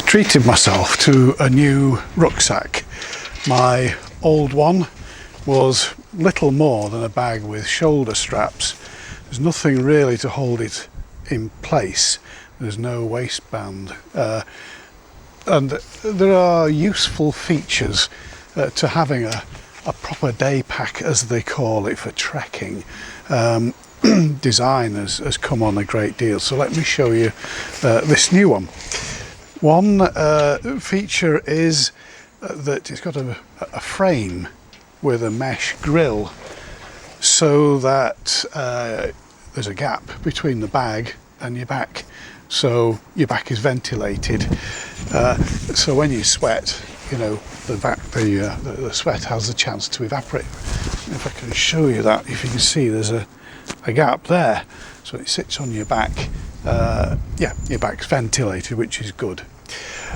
treated myself to a new rucksack. My old one was little more than a bag with shoulder straps. There's nothing really to hold it in place. There's no waistband, and there are useful features to having a proper day pack, as they call it, for trekking. Design has come on a great deal, so let me show you this new one. One feature is that it's got a frame with a mesh grill, so that there's a gap between the bag and your back, so your back is ventilated. So when you sweat, you know, the sweat has the chance to evaporate. If I can show you that, if you can see, there's a gap there, so it sits on your back. Yeah, your back's ventilated, which is good.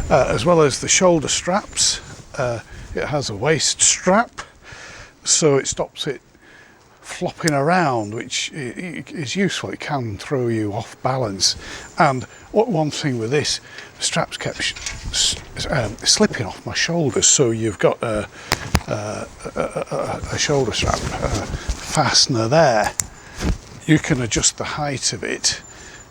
As well as the shoulder straps, it has a waist strap, so it stops it flopping around, which is useful. It can throw you off balance. And one thing with this, the straps kept slipping off my shoulders, so you've got a shoulder strap fastener there. You can adjust the height of it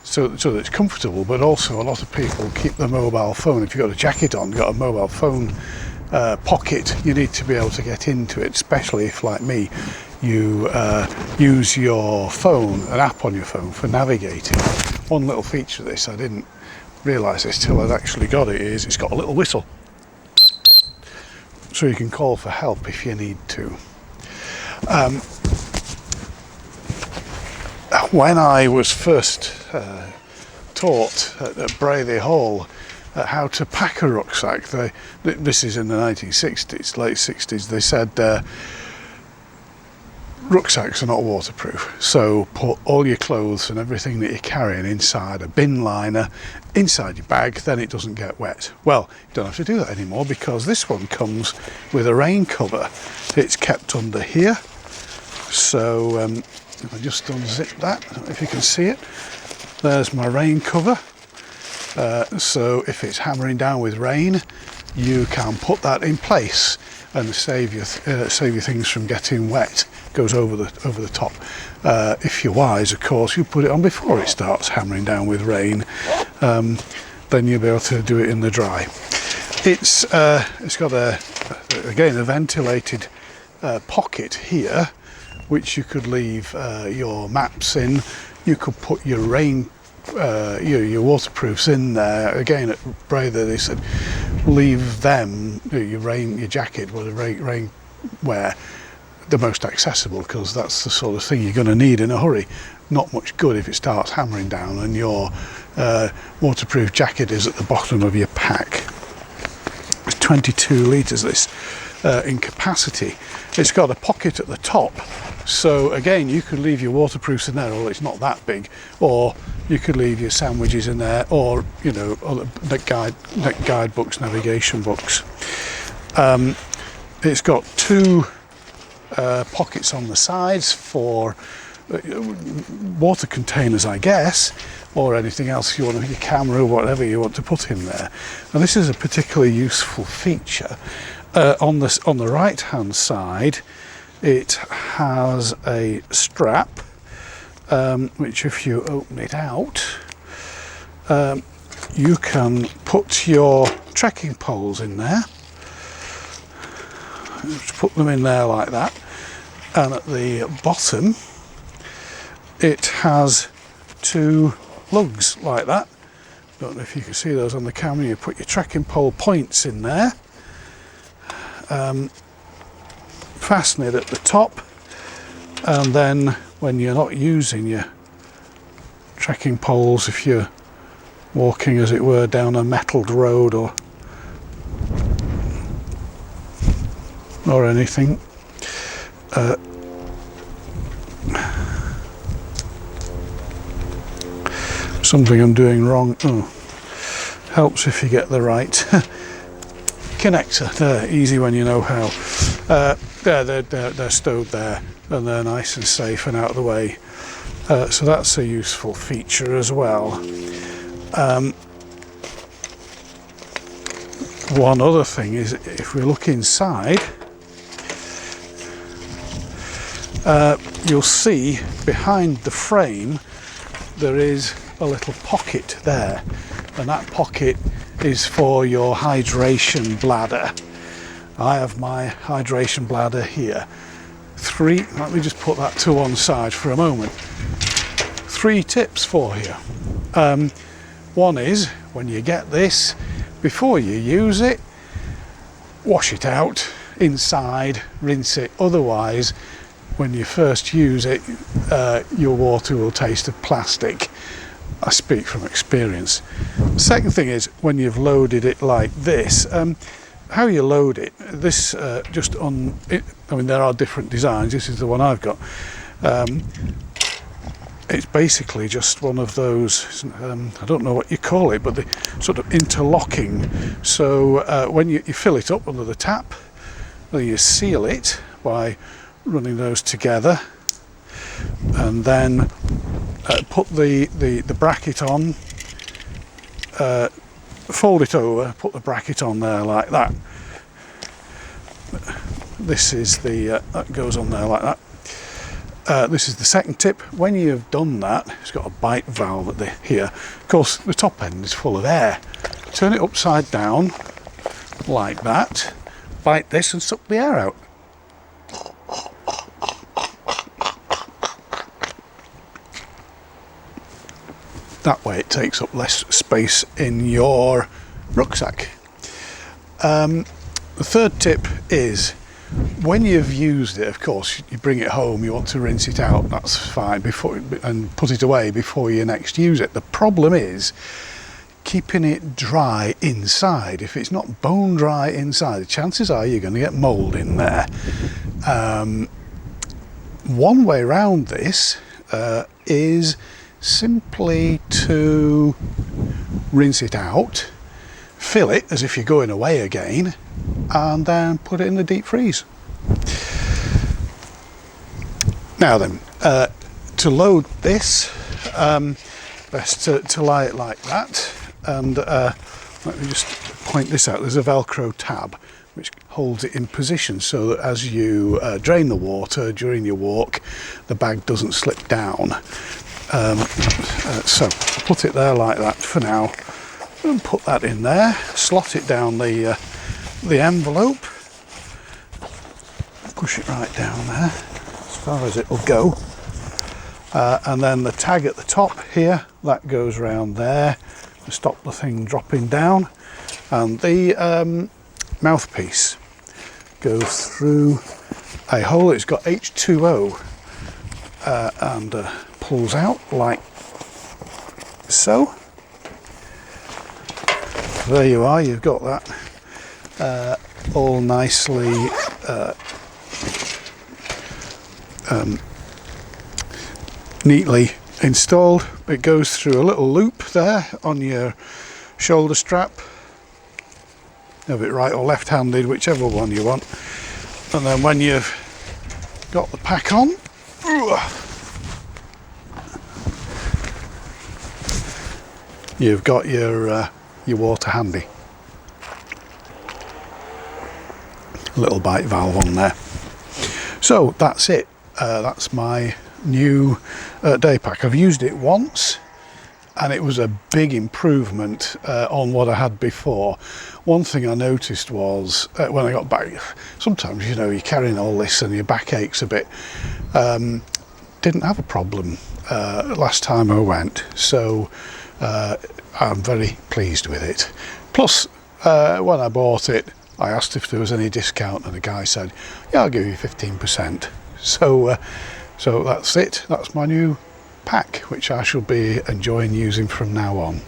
so that it's comfortable, but also a lot of people keep the mobile phone. If you've got a jacket on, you've got a mobile phone pocket, you need to be able to get into it, especially if, like me, you use your phone, an app on your phone, for navigating. One little feature of this, I didn't realise this till I'd actually got it, is it's got a little whistle, so you can call for help if you need to. When I was first taught at Brayley Hall how to pack a rucksack, this is in the 1960s, late 60s, they said rucksacks are not waterproof, so put all your clothes and everything that you're carrying inside a bin liner inside your bag, then it doesn't get wet. Well, you don't have to do that anymore, because this one comes with a rain cover. It's kept under here, so if I just unzip that, I don't know if you can see it, there's my rain cover. So if it's hammering down with rain, you can put that in place and save your things from getting wet. Goes over the top. If you're wise, of course, you put it on before it starts hammering down with rain. Then you'll be able to do it in the dry. It's got again a ventilated pocket here, which you could leave your maps in. You could put your your waterproofs in there. Again, at Brayley they said leave them, your jacket, or the rain wear, the most accessible, because that's the sort of thing you're going to need in a hurry. Not much good if it starts hammering down and your waterproof jacket is at the bottom of your pack. It's 22 litres this in capacity. It's got a pocket at the top, so again you could leave your waterproofs in there, although it's not that big, or you could leave your sandwiches in there, or other guidebooks, navigation books. It's got two pockets on the sides for water containers, I guess, or anything else you want, your camera, whatever you want to put in there. And this is a particularly useful feature. On the right hand side, it has a strap, which if you open it out, you can put your trekking poles in there. Just put them in there like that, and at the bottom it has two lugs like that. Don't know if you can see those on the camera. You put your trekking pole points in there, fasten it at the top, and then when you're not using your trekking poles, if you're walking as it were down a metalled road or anything, something I'm doing wrong. Helps if you get the right connector. There, easy when you know how. They're stowed there, and they're nice and safe and out of the way. So that's a useful feature as well. One other thing is, if we look inside, you'll see behind the frame there is a little pocket there, and that pocket is for your hydration bladder. I have my hydration bladder here. Let me just put that to one side for a moment. 3 tips for you. One is, when you get this, before you use it, wash it out inside, rinse it. Otherwise, when you first use it, your water will taste of plastic. I speak from experience. The second thing is, when you've loaded it like this, how you load it, this just on it, I mean, there are different designs. This is the one I've got. It's basically just one of those, I don't know what you call it, but the sort of interlocking. So when you fill it up under the tap, then you seal it by running those together, and then put the bracket on, fold it over, put the bracket on there like that. This is that goes on there like that. This is the second tip. When you've done that, it's got a bite valve here. Of course, the top end is full of air. Turn it upside down like that, bite this and suck the air out. That way it takes up less space in your rucksack. The third tip is, when you've used it, of course, you bring it home, you want to rinse it out, that's fine, and put it away before you next use it. The problem is keeping it dry inside. If it's not bone dry inside, the chances are you're going to get mould in there. One way around this is simply to rinse it out, fill it as if you're going away again, and then put it in the deep freeze. Now then, to load this, best to lie it like that, and let me just point this out. There's a Velcro tab which holds it in position so that as you drain the water during your walk, the bag doesn't slip down. So put it there like that for now, and put that in there, slot it down the envelope, push it right down there as far as it will go, and then the tag at the top here, that goes around there to stop the thing dropping down, and the mouthpiece goes through a hole. It's got H2O and pulls out like so. There you are, you've got that all nicely neatly installed. It goes through a little loop there on your shoulder strap. Have it right or left-handed, whichever one you want. And then when you've got the pack on, you've got your water handy. Little bite valve on there. So that's it. That's my new day pack. I've used it once and it was a big improvement on what I had before. One thing I noticed was when I got back, sometimes, you know, you're carrying all this and your back aches a bit. Didn't have a problem last time I went, so I'm very pleased with it. Plus, when I bought it, I asked if there was any discount, and the guy said, yeah, I'll give you 15%. So that's it. That's my new pack, which I shall be enjoying using from now on.